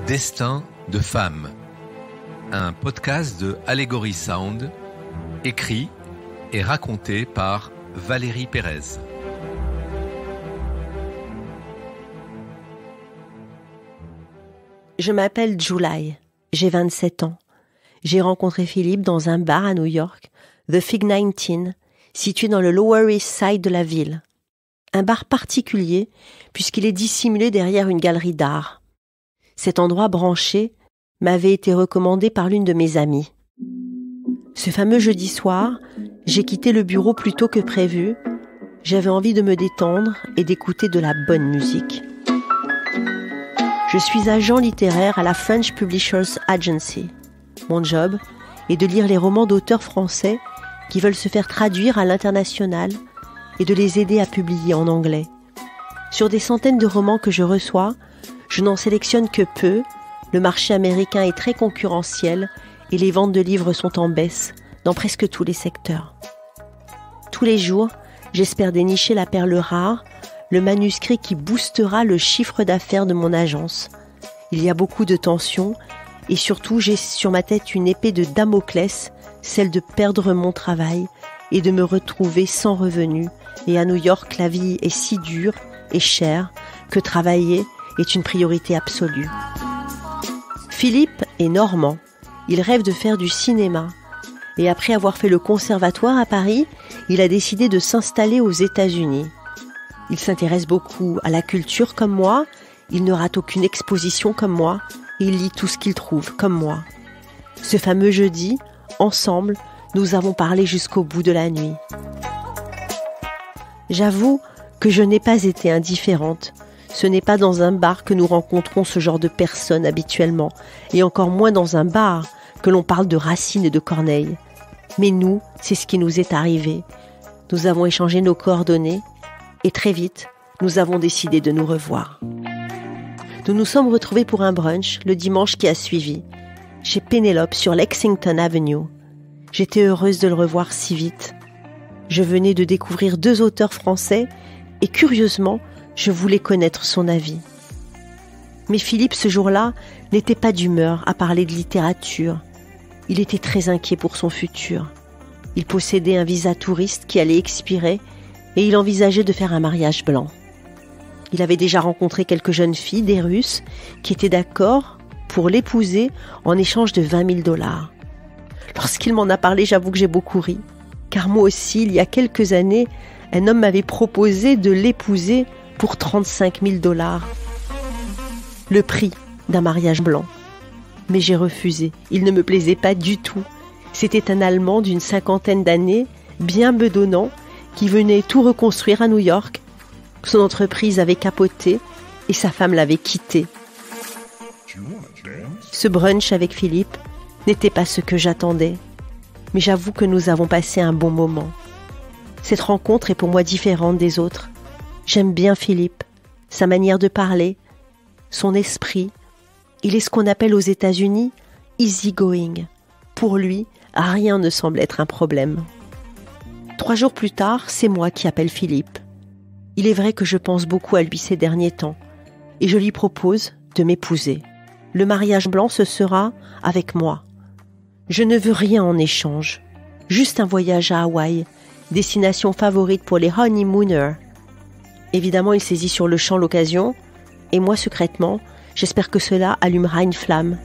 Destin de femme, un podcast de Allegory Sound, écrit et raconté par Valérie Pérez. Je m'appelle July, j'ai 27 ans. J'ai rencontré Philippe dans un bar à New York, The Fig 19, situé dans le Lower East Side de la ville. Un bar particulier puisqu'il est dissimulé derrière une galerie d'art. Cet endroit branché m'avait été recommandé par l'une de mes amies. Ce fameux jeudi soir, j'ai quitté le bureau plus tôt que prévu. J'avais envie de me détendre et d'écouter de la bonne musique. Je suis agent littéraire à la French Publishers Agency. Mon job est de lire les romans d'auteurs français qui veulent se faire traduire à l'international et de les aider à publier en anglais. Sur des centaines de romans que je reçois, je n'en sélectionne que peu. Le marché américain est très concurrentiel et les ventes de livres sont en baisse dans presque tous les secteurs. Tous les jours, j'espère dénicher la perle rare, le manuscrit qui boostera le chiffre d'affaires de mon agence. Il y a beaucoup de tensions et surtout j'ai sur ma tête une épée de Damoclès, celle de perdre mon travail et de me retrouver sans revenu. Et à New York, la vie est si dure et chère que travailler est une priorité absolue. Philippe est normand. Il rêve de faire du cinéma. Et après avoir fait le conservatoire à Paris, il a décidé de s'installer aux États-Unis. Il s'intéresse beaucoup à la culture comme moi, il ne rate aucune exposition comme moi, et il lit tout ce qu'il trouve comme moi. Ce fameux jeudi, ensemble, nous avons parlé jusqu'au bout de la nuit. J'avoue que je n'ai pas été indifférente. Ce n'est pas dans un bar que nous rencontrons ce genre de personnes habituellement, et encore moins dans un bar que l'on parle de Racine et de Corneille. Mais nous, c'est ce qui nous est arrivé. Nous avons échangé nos coordonnées, et très vite, nous avons décidé de nous revoir. Nous nous sommes retrouvés pour un brunch le dimanche qui a suivi, chez Pénélope sur Lexington Avenue. J'étais heureuse de le revoir si vite. Je venais de découvrir 2 auteurs français, et curieusement, je voulais connaître son avis. Mais Philippe, ce jour-là, n'était pas d'humeur à parler de littérature. Il était très inquiet pour son futur. Il possédait un visa touriste qui allait expirer et il envisageait de faire un mariage blanc. Il avait déjà rencontré quelques jeunes filles, des Russes, qui étaient d'accord pour l'épouser en échange de $20 000. Lorsqu'il m'en a parlé, j'avoue que j'ai beaucoup ri. Car moi aussi, il y a quelques années, un homme m'avait proposé de l'épouser pour $35 000. Le prix d'un mariage blanc. Mais j'ai refusé. Il ne me plaisait pas du tout. C'était un Allemand d'une 50aine d'années, bien bedonnant, qui venait tout reconstruire à New York. Son entreprise avait capoté et sa femme l'avait quitté. Ce brunch avec Philippe n'était pas ce que j'attendais. Mais j'avoue que nous avons passé un bon moment. Cette rencontre est pour moi différente des autres. J'aime bien Philippe, sa manière de parler, son esprit. Il est ce qu'on appelle aux États-Unis « easygoing ». Pour lui, rien ne semble être un problème. 3 jours plus tard, c'est moi qui appelle Philippe. Il est vrai que je pense beaucoup à lui ces derniers temps et je lui propose de m'épouser. Le mariage blanc, ce sera avec moi. Je ne veux rien en échange, juste un voyage à Hawaï, destination favorite pour les honeymooners. Évidemment, il saisit sur le champ l'occasion, et moi, secrètement, j'espère que cela allumera une flamme.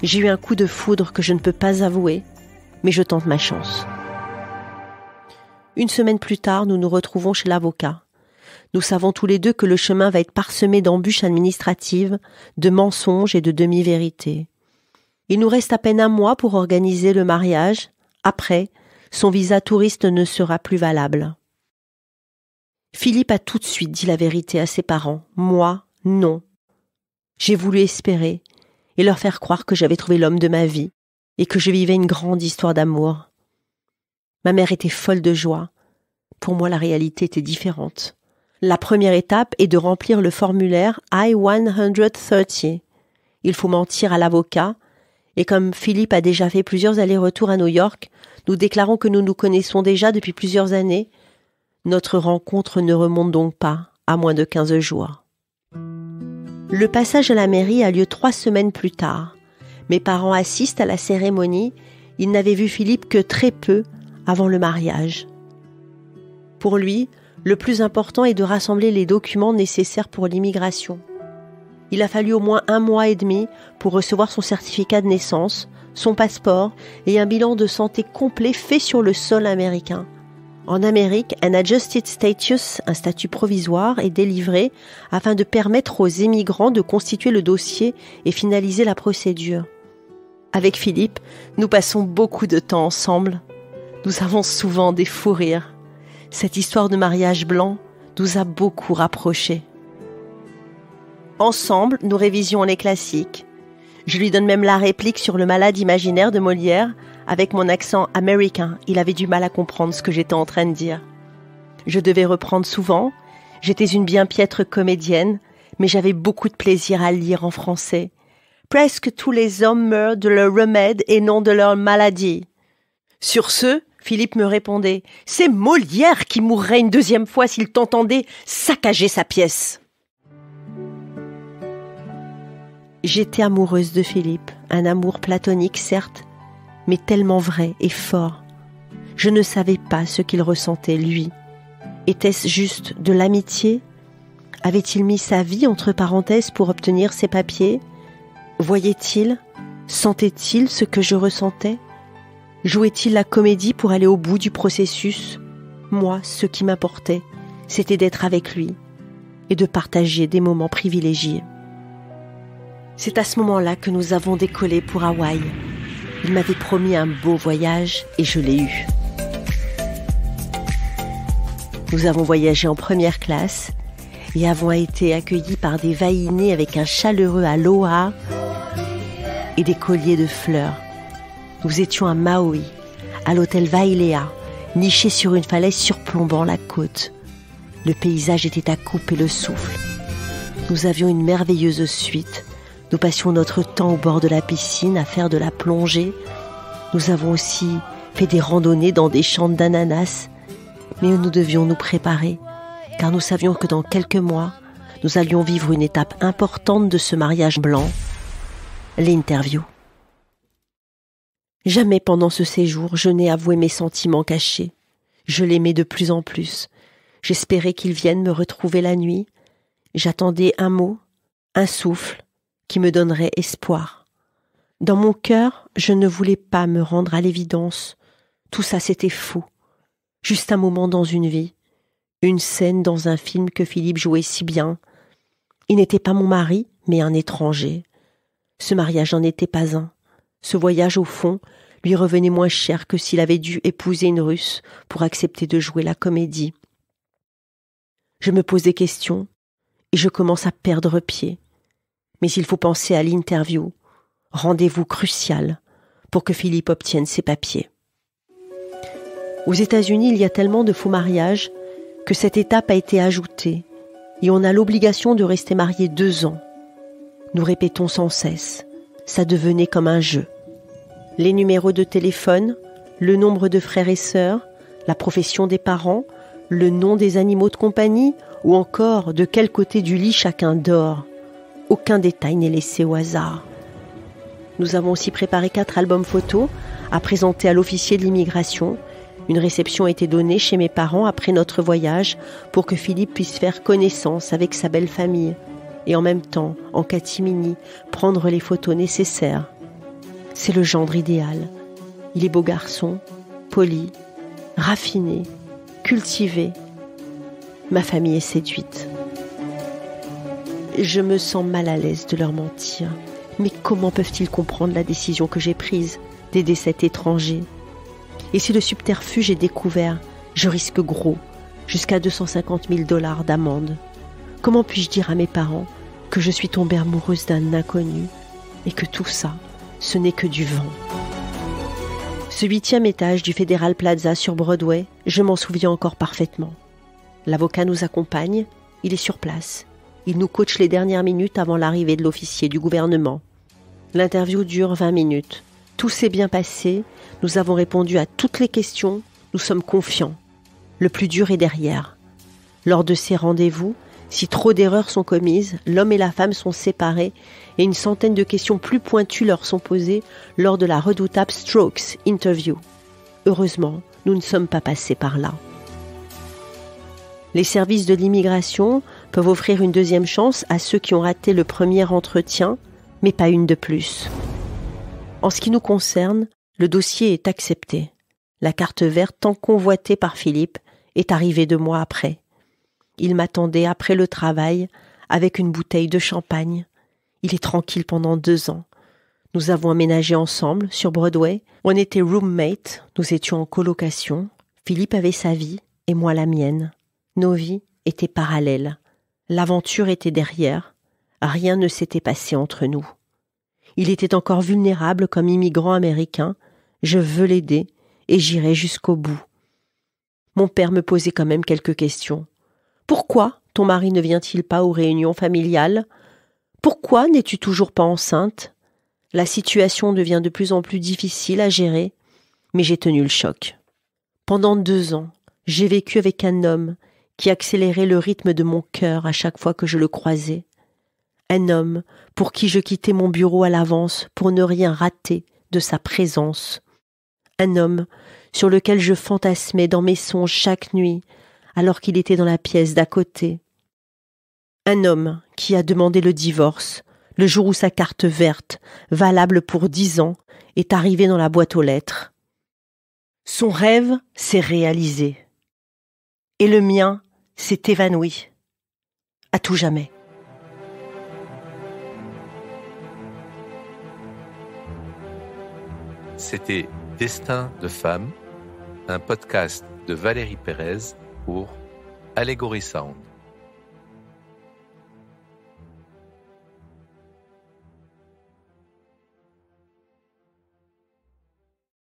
J'ai eu un coup de foudre que je ne peux pas avouer, mais je tente ma chance. 1 semaine plus tard, nous nous retrouvons chez l'avocat. Nous savons tous les deux que le chemin va être parsemé d'embûches administratives, de mensonges et de demi-vérités. Il nous reste à peine 1 mois pour organiser le mariage. Après, son visa touriste ne sera plus valable. Philippe a tout de suite dit la vérité à ses parents. Moi, non. J'ai voulu espérer et leur faire croire que j'avais trouvé l'homme de ma vie et que je vivais une grande histoire d'amour. Ma mère était folle de joie. Pour moi, la réalité était différente. La première étape est de remplir le formulaire I-130. Il faut mentir à l'avocat et comme Philippe a déjà fait plusieurs allers-retours à New York, nous déclarons que nous nous connaissons déjà depuis plusieurs années. Notre rencontre ne remonte donc pas à moins de 15 jours. Le passage à la mairie a lieu 3 semaines plus tard. Mes parents assistent à la cérémonie. Ils n'avaient vu Philippe que très peu avant le mariage. Pour lui, le plus important est de rassembler les documents nécessaires pour l'immigration. Il a fallu au moins 1 mois et demi pour recevoir son certificat de naissance, son passeport et un bilan de santé complet fait sur le sol américain. En Amérique, un adjusted status, un statut provisoire, est délivré afin de permettre aux immigrants de constituer le dossier et finaliser la procédure. Avec Philippe, nous passons beaucoup de temps ensemble. Nous avons souvent des fous rires. Cette histoire de mariage blanc nous a beaucoup rapprochés. Ensemble, nous révisions les classiques. Je lui donne même la réplique sur le malade imaginaire de Molière avec mon accent américain. Il avait du mal à comprendre ce que j'étais en train de dire. Je devais reprendre souvent. J'étais une bien piètre comédienne, mais j'avais beaucoup de plaisir à lire en français. Presque tous les hommes meurent de leur remède et non de leur maladie. Sur ce, Philippe me répondait « C'est Molière qui mourrait une 2e fois s'il t'entendait saccager sa pièce !» J'étais amoureuse de Philippe, un amour platonique certes, mais tellement vrai et fort. Je ne savais pas ce qu'il ressentait, lui. Était-ce juste de l'amitié? Avait-il mis sa vie entre parenthèses pour obtenir ses papiers? Voyait-il? Sentait-il ce que je ressentais? Jouait-il la comédie pour aller au bout du processus? Moi, ce qui m'importait, c'était d'être avec lui et de partager des moments privilégiés. C'est à ce moment-là que nous avons décollé pour Hawaï. Il m'avait promis un beau voyage et je l'ai eu. Nous avons voyagé en première classe et avons été accueillis par des vaïnés avec un chaleureux aloha et des colliers de fleurs. Nous étions à Maui, à l'hôtel Wailea, niché sur une falaise surplombant la côte. Le paysage était à couper le souffle. Nous avions une merveilleuse suite. Nous passions notre temps au bord de la piscine à faire de la plongée. Nous avons aussi fait des randonnées dans des champs d'ananas. Mais nous devions nous préparer, car nous savions que dans quelques mois, nous allions vivre une étape importante de ce mariage blanc, l'interview. Jamais pendant ce séjour, je n'ai avoué mes sentiments cachés. Je l'aimais de plus en plus. J'espérais qu'il vienne me retrouver la nuit. J'attendais un mot, un souffle, qui me donnerait espoir. Dans mon cœur, je ne voulais pas me rendre à l'évidence. Tout ça, c'était faux. Juste un moment dans une vie, une scène dans un film que Philippe jouait si bien. Il n'était pas mon mari, mais un étranger. Ce mariage n'en était pas un. Ce voyage, au fond, lui revenait moins cher que s'il avait dû épouser une Russe pour accepter de jouer la comédie. Je me pose des questions et je commence à perdre pied. Mais il faut penser à l'interview, rendez-vous crucial pour que Philippe obtienne ses papiers. Aux États-Unis, il y a tellement de faux mariages que cette étape a été ajoutée et on a l'obligation de rester marié 2 ans. Nous répétons sans cesse, ça devenait comme un jeu. Les numéros de téléphone, le nombre de frères et sœurs, la profession des parents, le nom des animaux de compagnie ou encore de quel côté du lit chacun dort. Aucun détail n'est laissé au hasard. Nous avons aussi préparé 4 albums photos à présenter à l'officier de l'immigration. Une réception a été donnée chez mes parents après notre voyage pour que Philippe puisse faire connaissance avec sa belle famille et en même temps, en catimini, prendre les photos nécessaires. C'est le gendre idéal. Il est beau garçon, poli, raffiné, cultivé. Ma famille est séduite. Je me sens mal à l'aise de leur mentir. Mais comment peuvent-ils comprendre la décision que j'ai prise d'aider cet étranger? Et si le subterfuge est découvert, je risque gros, jusqu'à $250,000 d'amende. Comment puis-je dire à mes parents que je suis tombée amoureuse d'un inconnu et que tout ça, ce n'est que du vent? Ce 8e étage du Federal Plaza sur Broadway, je m'en souviens encore parfaitement. L'avocat nous accompagne, il est sur place. Il nous coach les dernières minutes avant l'arrivée de l'officier du gouvernement. L'interview dure 20 minutes. Tout s'est bien passé, nous avons répondu à toutes les questions, nous sommes confiants. Le plus dur est derrière. Lors de ces rendez-vous, Si trop d'erreurs sont commises, l'homme et la femme sont séparés et une centaine de questions plus pointues leur sont posées lors de la redoutable Strokes Interview. Heureusement, nous ne sommes pas passés par là. Les services de l'immigration peuvent offrir une deuxième chance à ceux qui ont raté le premier entretien, mais pas une de plus. En ce qui nous concerne, le dossier est accepté. La carte verte tant convoitée par Philippe est arrivée 2 mois après. Il m'attendait après le travail avec une bouteille de champagne. Il est tranquille pendant 2 ans. Nous avons emménagé ensemble sur Broadway. On était roommates, nous étions en colocation. Philippe avait sa vie et moi la mienne. Nos vies étaient parallèles. L'aventure était derrière. Rien ne s'était passé entre nous. Il était encore vulnérable comme immigrant américain. Je veux l'aider et j'irai jusqu'au bout. Mon père me posait quand même quelques questions. Pourquoi ton mari ne vient-il pas aux réunions familiales? Pourquoi n'es-tu toujours pas enceinte? La situation devient de plus en plus difficile à gérer, mais j'ai tenu le choc. Pendant 2 ans, j'ai vécu avec un homme qui accélérait le rythme de mon cœur à chaque fois que je le croisais. Un homme pour qui je quittais mon bureau à l'avance pour ne rien rater de sa présence. Un homme sur lequel je fantasmais dans mes songes chaque nuit, alors qu'il était dans la pièce d'à côté. Un homme qui a demandé le divorce, le jour où sa carte verte, valable pour 10 ans, est arrivée dans la boîte aux lettres. Son rêve s'est réalisé. Et le mien s'est évanoui. À tout jamais. C'était Destin de femme, un podcast de Valérie Pérez pour Allegory Sound.